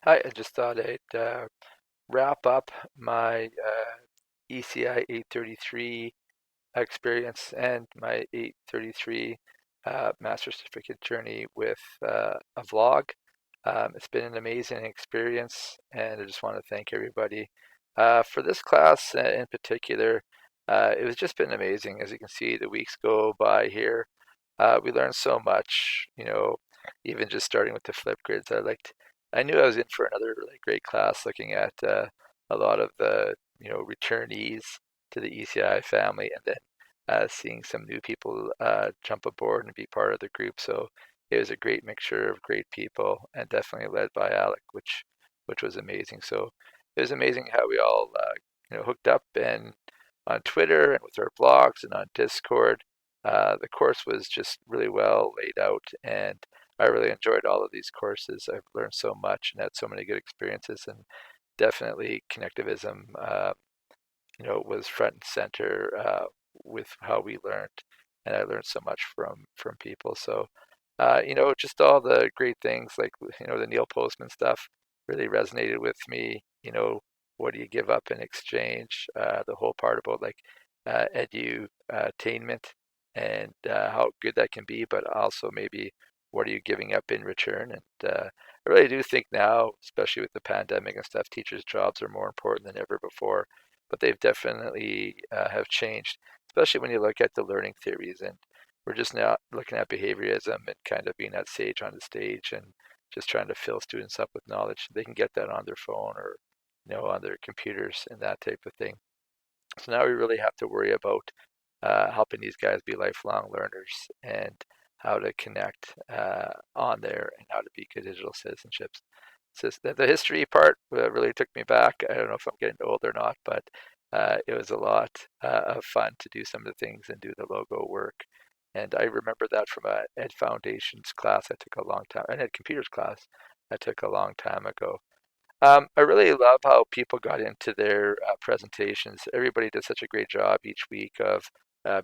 Hi, I just thought I'd wrap up my ECI 833 experience and my 833 master certificate journey with a vlog. It's been an amazing experience, and I just want to thank everybody for this class in particular. It has just been amazing. As you can see, the weeks go by here. We learned so much, even just starting with the flip grids. I knew I was in for another really great class looking at a lot of the, returnees to the ECI family, and then seeing some new people jump aboard and be part of the group. So it was a great mixture of great people, and definitely led by Alec, which was amazing. So it was amazing how we all hooked up and on Twitter and with our blogs and on Discord. The course was just really well laid out, and I really enjoyed all of these courses. I've learned so much and had so many good experiences, and definitely connectivism, was front and center with how we learned, and I learned so much from people. So, just all the great things like the Neil Postman stuff really resonated with me. What do you give up in exchange? The whole part about like edutainment and how good that can be, but also maybe what are you giving up in return? And I really do think now, especially with the pandemic and stuff, teachers' jobs are more important than ever before, but they've definitely have changed, especially when you look at the learning theories. And we're just now looking at behaviorism and kind of being that sage on the stage and just trying to fill students up with knowledge. They can get that on their phone or on their computers and that type of thing. So now we really have to worry about helping these guys be lifelong learners and how to connect on there and how to be good digital citizenships. So the history part really took me back. I don't know if I'm getting old or not, but it was a lot of fun to do some of the things and do the logo work. And I remember that from a Ed Foundations class I took a long time, an Ed Computers class I took a long time ago. I really love how people got into their presentations. Everybody did such a great job each week of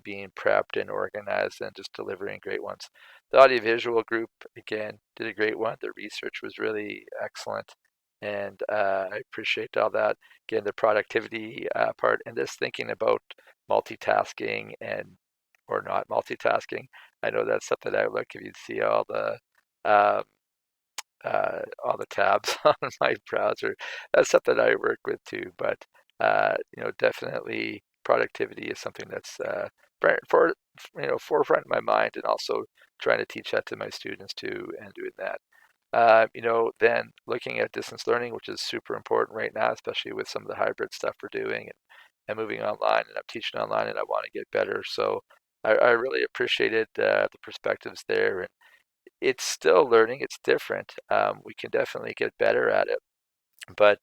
being prepped and organized and just delivering great ones. The audiovisual group, again, did a great one. The research was really excellent. And I appreciate all that. Again, the productivity part and this thinking about multitasking and or not multitasking. I know that's something I look if you see uh, all the tabs on my browser. That's something I work with too, but definitely productivity is something that's for forefront in my mind, and also trying to teach that to my students too, and doing that. Then looking at distance learning, which is super important right now, especially with some of the hybrid stuff we're doing and moving online. And I'm teaching online, and I want to get better. So I really appreciated the perspectives there, and it's still learning. It's different. We can definitely get better at it, but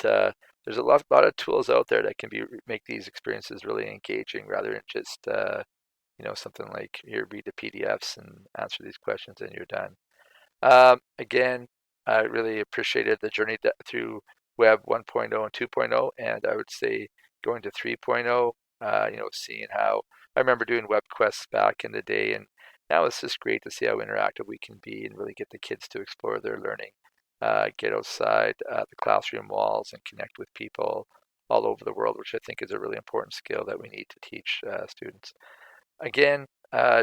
there's a lot of tools out there that can make these experiences really engaging, rather than just something like here, read the PDFs and answer these questions and you're done. Again, I really appreciated the journey through Web 1.0 and 2.0, and I would say going to 3.0. Seeing how I remember doing web quests back in the day, and now it's just great to see how interactive we can be and really get the kids to explore their learning, get outside the classroom walls and connect with people all over the world, which I think is a really important skill that we need to teach students. Again,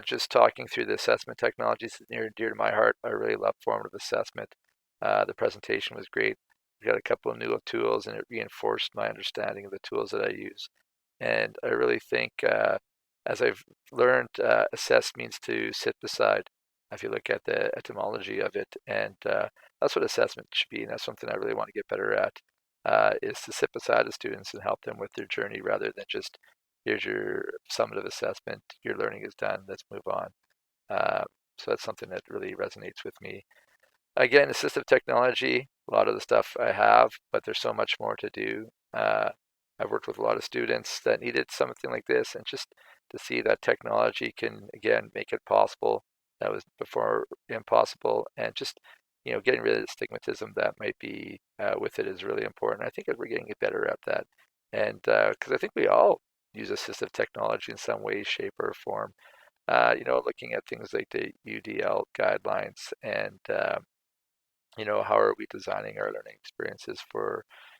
just talking through the assessment technologies is near and dear to my heart. I really love formative assessment. The presentation was great. We got a couple of new tools, and it reinforced my understanding of the tools that I use. And I really think, as I've learned, assess means to sit beside. If you look at the etymology of it, and that's what assessment should be, and that's something I really want to get better at, is to sit beside the students and help them with their journey rather than just here's your summative assessment, your learning is done, let's move on. Uh, so that's something that really resonates with me. Again, assistive technology, a lot of the stuff I have, but there's so much more to do. I've worked with a lot of students that needed something like this, and just to see that technology can, again, make it possible. That was before impossible, and just getting rid of the stigmatism that might be with it is really important. I think that we're getting better at that, and because I think we all use assistive technology in some way, shape, or form. Looking at things like the UDL guidelines and how are we designing our learning experiences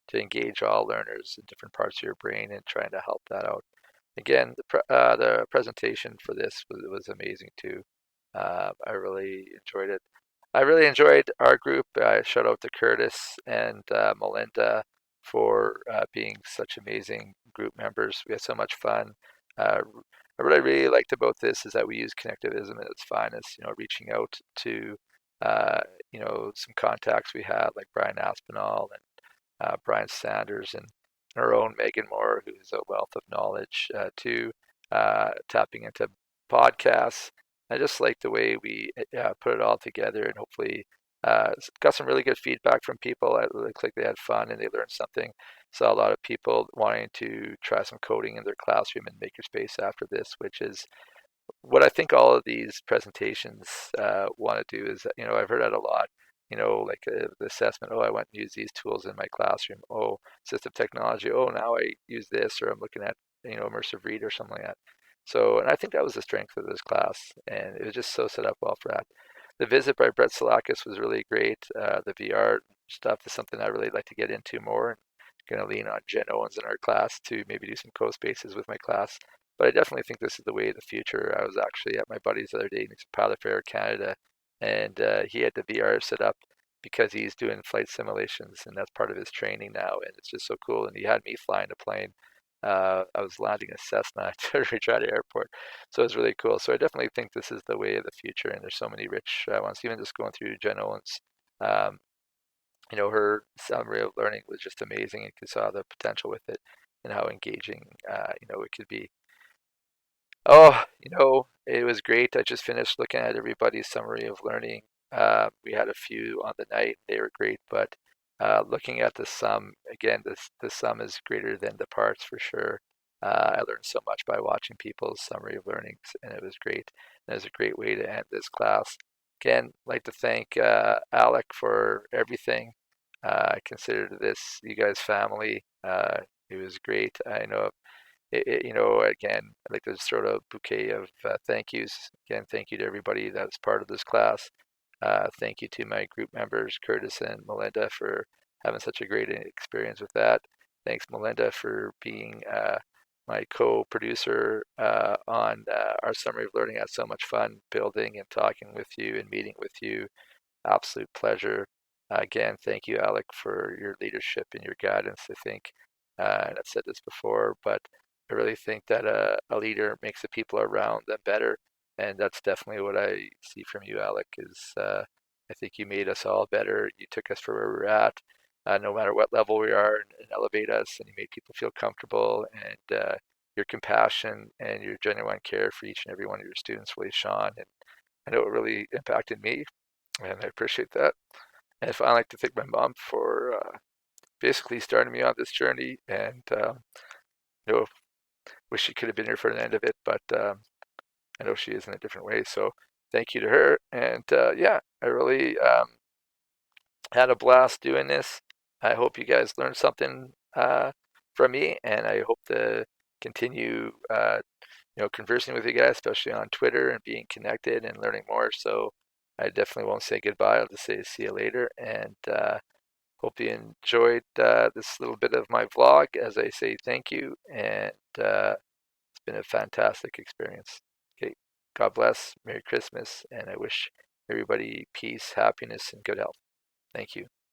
to engage all learners in different parts of your brain and trying to help that out. Again, the presentation for this was amazing too. I really enjoyed it. I really enjoyed our group. Shout out to Curtis and Melinda for being such amazing group members. We had so much fun. Uh, what I really liked about this is that we use connectivism at its finest. Reaching out to uh, some contacts we had like Brian Aspinall and Brian Sanders and our own Megan Moore, who's a wealth of knowledge too, tapping into podcasts. I just like the way we put it all together, and hopefully got some really good feedback from people. It looks like they had fun and they learned something. Saw a lot of people wanting to try some coding in their classroom and makerspace after this, which is what I think all of these presentations want to do. Is I've heard that a lot. Like the assessment. Oh, I went and used these tools in my classroom. Oh, assistive technology. Oh, now I use this, or I'm looking at immersive read or something like that. So, and I think that was the strength of this class, and it was just so set up well for that. The visit by Brett Salakis was really great. The VR stuff is something I really like to get into more. Going to lean on Jen Owens in our class to maybe do some co-spaces with my class. But I definitely think this is the way of the future. I was actually at my buddy's the other day, he's Pilot Fair Canada, and he had the VR set up because he's doing flight simulations, and that's part of his training now. And it's just so cool. And he had me flying a plane. I was landing a Cessna at Regina Airport, so it was really cool. So I definitely think this is the way of the future, and there's so many rich ones. Even just going through Jen Owens, um, her summary of learning was just amazing. You could saw the potential with it and how engaging, it could be. Oh, it was great. I just finished looking at everybody's summary of learning. We had a few on the night; they were great. But looking at the sum again, the sum is greater than the parts for sure. I learned so much by watching people's summary of learnings, and it was great. And it was a great way to end this class. Again, I'd like to thank Alec for everything. I consider this you guys family. It was great. I know again, I'd like to just throw out a bouquet of thank yous. Again, thank you to everybody that was part of this class. Thank you to my group members, Curtis and Melinda, for having such a great experience with that. Thanks, Melinda, for being my co-producer on our summary of learning. I had so much fun building and talking with you and meeting with you. Absolute pleasure. Again, thank you, Alec, for your leadership and your guidance. I think, and I've said this before, but I really think that a leader makes the people around them better, and that's definitely what I see from you, Alec. Is I think you made us all better. You took us for where we're at, no matter what level we are, and elevate us, and you made people feel comfortable. And your compassion and your genuine care for each and every one of your students really shone, and I know it really impacted me, and I appreciate that. And I'd like to thank my mom for basically starting me on this journey, and wish she could have been here for the end of it, but I know she is in a different way. So thank you to her, and yeah, I really had a blast doing this. I hope you guys learned something from me, and I hope to continue, conversing with you guys, especially on Twitter and being connected and learning more. So I definitely won't say goodbye. I'll just say see you later, and hope you enjoyed this little bit of my vlog as I say thank you, and it's been a fantastic experience. Okay, God bless, Merry Christmas, and I wish everybody peace, happiness, and good health. Thank you.